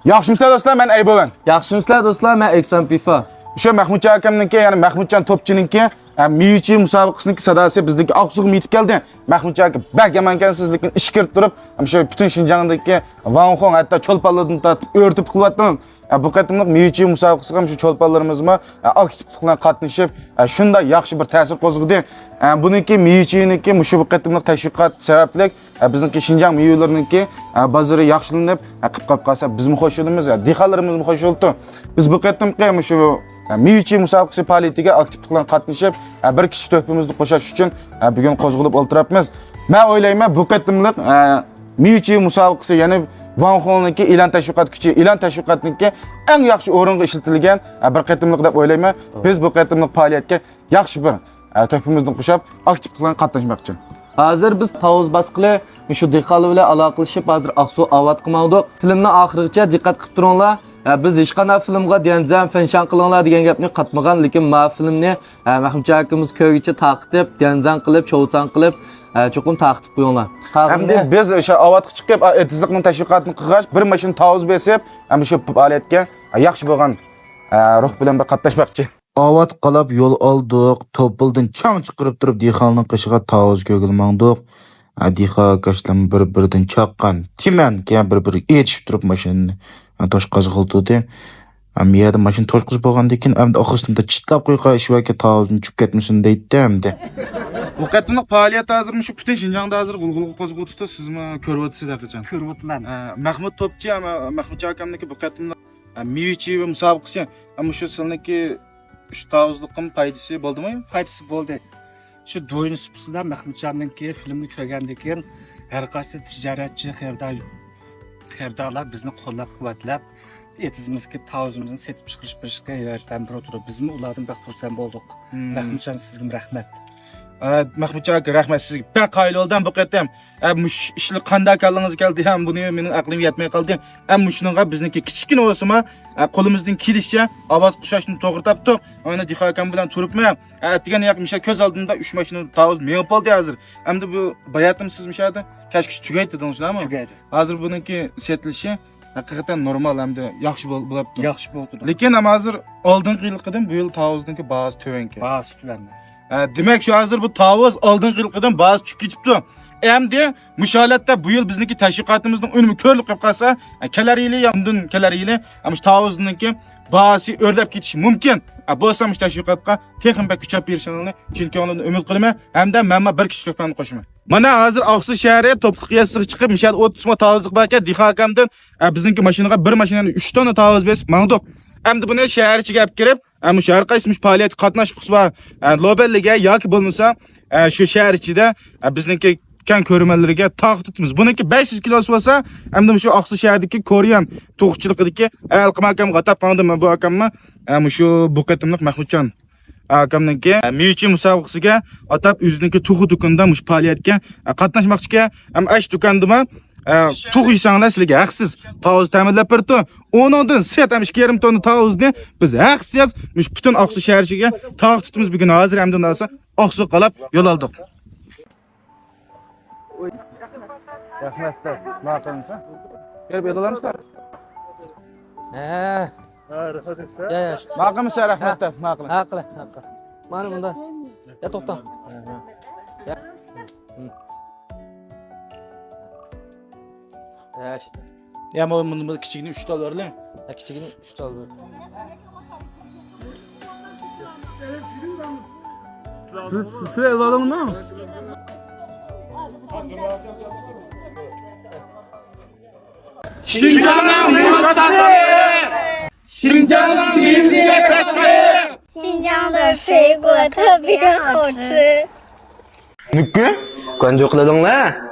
Yaxşımısınlar dostlar, men Aybo'man. Yaxşımısınlar dostlar, men Eksan Pifa. O'sha Mahmudjon akamniki, ya'ni Mahmudjon Topchininki Miyichi musobaqasiniki sadosi bizniki Oqsuqqa yetib keldi. Mahmudjon aka bak yamankansiz, lekin ish kirib turib, o'sha butun Shinjongdagi Vanxong hatto cho'lponlarni tatib o'rtib qilyapmiz. Bu qatimliq Miyichi musobaqasiga ham shu cho'lponlarimizmi aktiv bilan qatnashib, shunday yaxshi bir ta'sir qo'zg'adi. Buniki Miyichiniki shu bu qatimliq tashviqot sababli bizniki Shinjong miyularininki bozori yaxshilanib, qilib qolsa bizmi xo'shilimiz, dehqonlarimiz xo'shildi. Biz bu qatimqi shu Miyichi musobaqasi faoliyatiga aktiv bilan qatnashib, bir kishi to'pimizni qo'shash uchun bugun qo'zg'alib o'tiribmiz. Men o'ylayman, bu qatimliq Miyichi musobaqasi, ya'ni Vanxongniki e'lon tashviqot kuchi, e'lon tashviqotniki eng yaxshi o'ringa ishlatilgan bir qatimliq deb o'ylayman. Biz bu qatimliq faoliyatga yaxshi bir to'pimizni qo'shib, aktiv bilan qatnashmoqchi. Hozir biz Tavuz basqili shu dehqonlar bilan aloqalashib, hozir Aqsu avat qilmoqdik. Filmni oxirigacha diqqat qilib turinglar. Biz hech qanday filmga Dianzan fanshan qilinglar degan gapni qatmagan, lekin ma filmni Mahmudjon akamiz ko'gicha taqib, Dianzan qilib, shousan qilib, cho'qim taqib qo'yinglar. Hamda biz o'sha avatga chiqib, etizlikning tashviqotini qilgach, bir mashina Tavuz besib, ham shu faoliyatga yaxshi bo'lgan ruh bilan bir qatnashmoqchi. Avat qalab yo'l oldik, to'pildan chang chiqirib turib dehqonning qishiga Tavuz ko'gilmoqdik. Diha kaşlam bir-biridan chaqqan, timan keyin bir-biri etishib turib mashinani tosh qazg'ildi. Yerda mashina tosh qizib bo'lgandan keyin endi oxirida chitlab qo'yqa ishvaka Tavuzni chub ketmasin deydi endi. Bu qatimliq faoliyat hozir shu butun Shinjongda hozir g'ulg'ul qo'zg'atdi. Sizmi ko'ryapsiz haqiqatan? Ko'ryapman. Mahmud Topchi, Mahmudjon akamniki bu qatimliq Miyichi va musobaqasi, ammo shu silniki shu Tavuzliqning foydasi bo'ldimi? Foydasi bo'ldi. Shu do'yin supsidan Mahmudjonninki filmni ko'rgandan keyin har qaysi tijoratchi, xaridorlar bizni qo'llab-quvvatlab, etizimizga Tavuzimizni setib chiqarish berishga yordam berdi. Bizmi ulardan bak xursand bo'ldik. Mahmudjon, sizga rahmat. Mahmudjon aka, rahmat sizga. Ben qaylo'ldan bu qatam ishni qanday ekanligingiz keldi ham buni mening aqlim yetmay qoldi. Shuningga bizniki kichkina bo'lsa-ma qo'limizdan kelishicha ovoz qushashni to'g'ri topdik. Oyna Diha akam bilan turibman. Degan yoqmisha ko'z oldimda 3 mashina Tavuz menib bo'ldi hozir. Endi bu bayatim sizmishadi. Kashkish tugaydi deysizlarmi? Tugaydi. Hozir buniki setilishi haqiqatan normal hamda yaxshi bo'libdi. Yaxshi bo'ldi. Lekin ham hozir oldingi yilqidan bu yil Tavuzniki bahosi to'vanki. Bahosi tuvan. Demek şu hazır bu Tavuz oldingi yilqidan bazı tushib ketibdi. Endi musholatda bu yil bizniki tashviqotimizning unumi ko'rilib qolib qolsa, kelar yili undan kelar yili shu Tavuzniki bahosi o'rlab ketishi mumkin. Bo'lsa shu tashviqotga texnik kuchab berishini chilkonlarni umid qilaman, hamda men bir kishi to'pani qo'shaman. Mana hozir Oqsu shahri to'pliq qiyosiga chiqib, mishal 30 ming Tavuzlik bor ekan, Diha akamdan bizniki mashinaga bir mashinani 3 tonna Tavuz besib mangdik. Endi buni shahar ichiga olib kirib, shu har qaysi faoliyat qatnash qilsa, Lobelliga yoki bo'lmasa shu shahar ichida bizniki kan ko'rmanlarga taqtitimiz. Buniki 500 kilosi bo'lsa, endi shu Oqsu shahridagi Korean to'qchiligidagi Alqim akam qatab qoldim. Bu akamma shu bu qatimliq Mahmudjon akamniki Miyichi musobaqasiga atab o'ziniki tug'i do'konda shu faoliyatga qatnashmoqchiga, ash do'kondima tug'i yesanglar sizlarga haqsiz Tavuz ta'minlab berdi. O'ndan set 2,5 tonna Tavuzni biz haqsiz butun Oqsu shahriga taqtitimiz. Bugun hozir hamdan olsa Oqsu qalab yo'l oldik. Rahmatlar. Maqansa. Kelib yo'lalamizlar. Maqamsa rahmatlar. Maqlan. Haqli. Mana bunda. Ya to'xta. Ya bunu kichigini 3 ta berli. Kichigini 3 ta ber. Siz evladımı? Şinjan'ın müstakili! Şinjan'ın müstakili! 新疆的水果特别好吃。Nükü? Qanday qiladinglar?